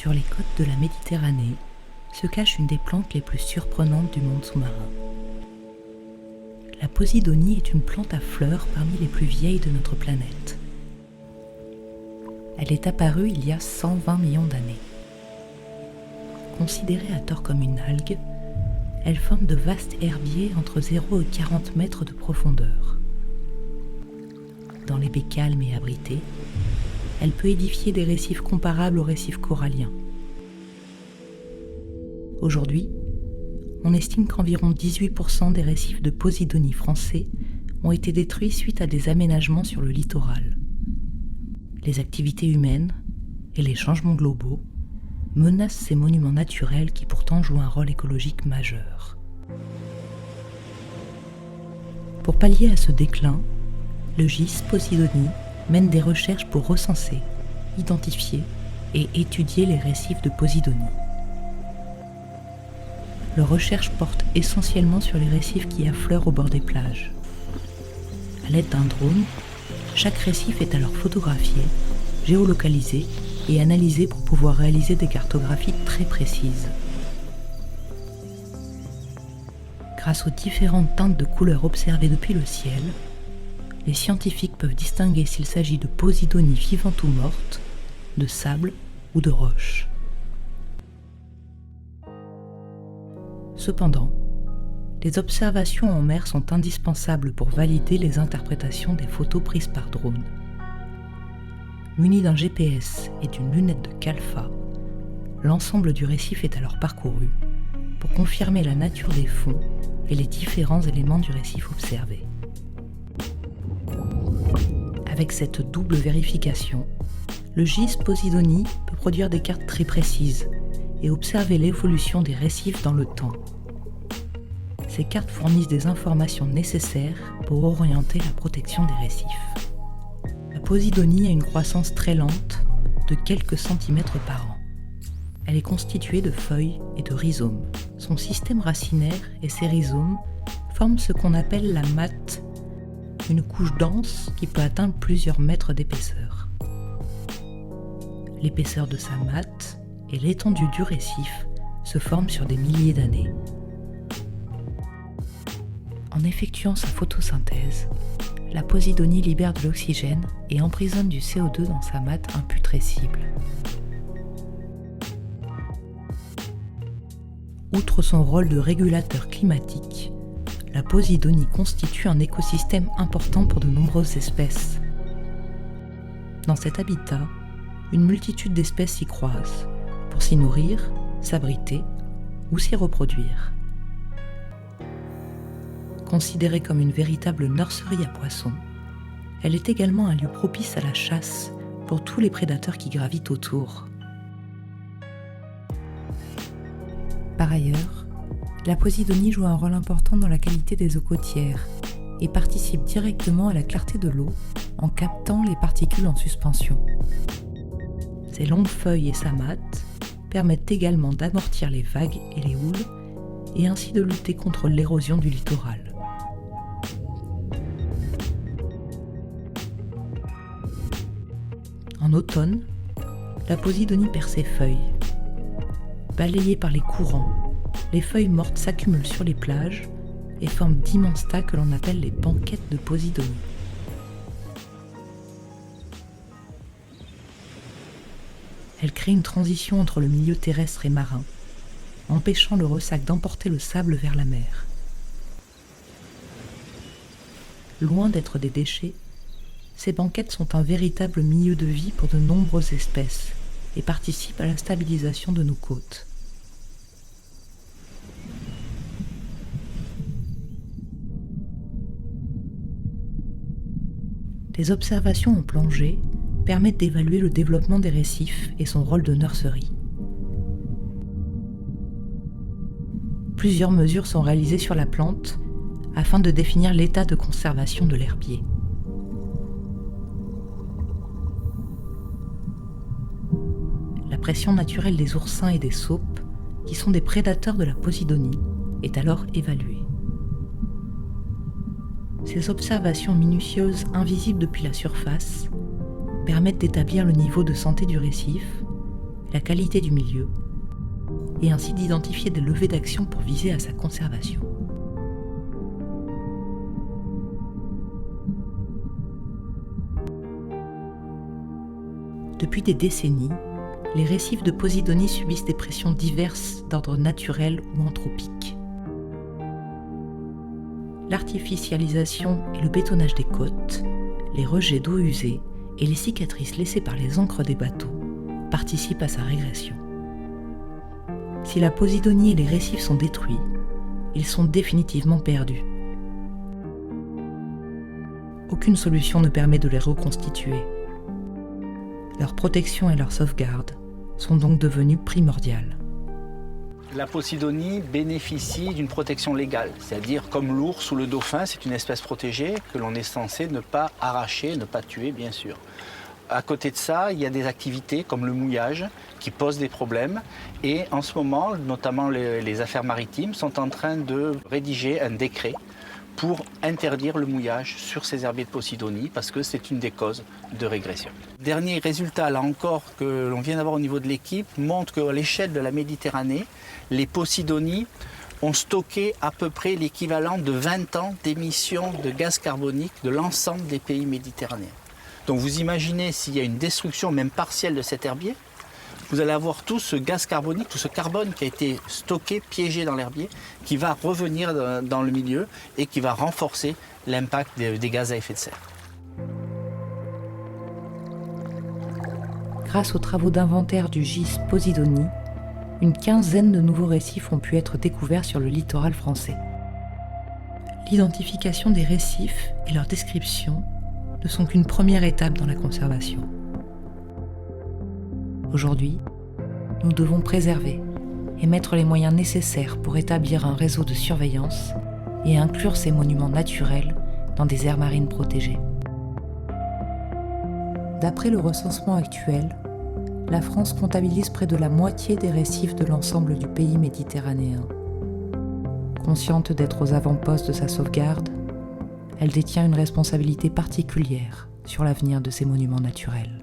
Sur les côtes de la Méditerranée se cache une des plantes les plus surprenantes du monde sous-marin. La Posidonie est une plante à fleurs parmi les plus vieilles de notre planète. Elle est apparue il y a 120 millions d'années. Considérée à tort comme une algue, elle forme de vastes herbiers entre 0 et 40 mètres de profondeur. Dans les baies calmes et abritées, elle peut édifier des récifs comparables aux récifs coralliens. Aujourd'hui, on estime qu'environ 18% des récifs de Posidonie français ont été détruits suite à des aménagements sur le littoral. Les activités humaines et les changements globaux menacent ces monuments naturels qui pourtant jouent un rôle écologique majeur. Pour pallier à ce déclin, le GIS Posidonie mène des recherches pour recenser, identifier et étudier les récifs de Posidonie. Leurs recherches portent essentiellement sur les récifs qui affleurent au bord des plages. À l'aide d'un drone, chaque récif est alors photographié, géolocalisé et analysé pour pouvoir réaliser des cartographies très précises. Grâce aux différentes teintes de couleurs observées depuis le ciel, les scientifiques peuvent distinguer s'il s'agit de Posidonie vivante ou morte, de sable ou de roche. Cependant, les observations en mer sont indispensables pour valider les interprétations des photos prises par drone. Muni d'un GPS et d'une lunette de Calfa, l'ensemble du récif est alors parcouru pour confirmer la nature des fonds et les différents éléments du récif observé. Avec cette double vérification, le GIS Posidonie peut produire des cartes très précises et observer l'évolution des récifs dans le temps. Ces cartes fournissent des informations nécessaires pour orienter la protection des récifs. La Posidonie a une croissance très lente, de quelques centimètres par an. Elle est constituée de feuilles et de rhizomes. Son système racinaire et ses rhizomes forment ce qu'on appelle la matte, une couche dense qui peut atteindre plusieurs mètres d'épaisseur. L'épaisseur de sa matte et l'étendue du récif se forment sur des milliers d'années. En effectuant sa photosynthèse, la Posidonie libère de l'oxygène et emprisonne du CO2 dans sa matte imputrescible. Outre son rôle de régulateur climatique, la Posidonie constitue un écosystème important pour de nombreuses espèces. Dans cet habitat, une multitude d'espèces s'y croisent pour s'y nourrir, s'abriter ou s'y reproduire. Considérée comme une véritable nurserie à poissons, elle est également un lieu propice à la chasse pour tous les prédateurs qui gravitent autour. Par ailleurs, la Posidonie joue un rôle important dans la qualité des eaux côtières et participe directement à la clarté de l'eau en captant les particules en suspension. Ses longues feuilles et sa matte permettent également d'amortir les vagues et les houles et ainsi de lutter contre l'érosion du littoral. En automne, la Posidonie perd ses feuilles. Balayées par les courants, les feuilles mortes s'accumulent sur les plages et forment d'immenses tas que l'on appelle les banquettes de Posidonie. Elle crée une transition entre le milieu terrestre et marin, empêchant le ressac d'emporter le sable vers la mer. Loin d'être des déchets, ces banquettes sont un véritable milieu de vie pour de nombreuses espèces et participent à la stabilisation de nos côtes. Les observations en plongée permettent d'évaluer le développement des récifs et son rôle de nurserie. Plusieurs mesures sont réalisées sur la plante afin de définir l'état de conservation de l'herbier. La pression naturelle des oursins et des saupes, qui sont des prédateurs de la Posidonie, est alors évaluée. Ces observations minutieuses, invisibles depuis la surface, permettent d'établir le niveau de santé du récif, la qualité du milieu, et ainsi d'identifier des leviers d'action pour viser à sa conservation. Depuis des décennies, les récifs de Posidonie subissent des pressions diverses d'ordre naturel ou anthropique. L'artificialisation et le bétonnage des côtes, les rejets d'eau usée et les cicatrices laissées par les ancres des bateaux participent à sa régression. Si la Posidonie et les récifs sont détruits, ils sont définitivement perdus. Aucune solution ne permet de les reconstituer. Leur protection et leur sauvegarde sont donc devenues primordiales. La Posidonie bénéficie d'une protection légale, c'est-à-dire comme l'ours ou le dauphin, c'est une espèce protégée que l'on est censé ne pas arracher, ne pas tuer bien sûr. À côté de ça, il y a des activités comme le mouillage qui posent des problèmes et en ce moment, notamment les affaires maritimes sont en train de rédiger un décret pour interdire le mouillage sur ces herbiers de Posidonie parce que c'est une des causes de régression. Dernier résultat, là encore, que l'on vient d'avoir au niveau de l'équipe, montre qu'à l'échelle de la Méditerranée, les Posidonies ont stocké à peu près l'équivalent de 20 ans d'émissions de gaz carbonique de l'ensemble des pays méditerranéens. Donc vous imaginez s'il y a une destruction même partielle de cet herbier, vous allez avoir tout ce gaz carbonique, tout ce carbone qui a été stocké, piégé dans l'herbier, qui va revenir dans le milieu et qui va renforcer l'impact des gaz à effet de serre. Grâce aux travaux d'inventaire du GIS Posidonie, une quinzaine de nouveaux récifs ont pu être découverts sur le littoral français. L'identification des récifs et leur description ne sont qu'une première étape dans la conservation. Aujourd'hui, nous devons préserver et mettre les moyens nécessaires pour établir un réseau de surveillance et inclure ces monuments naturels dans des aires marines protégées. D'après le recensement actuel, la France comptabilise près de la moitié des récifs de l'ensemble du pays méditerranéen. Consciente d'être aux avant-postes de sa sauvegarde, elle détient une responsabilité particulière sur l'avenir de ces monuments naturels.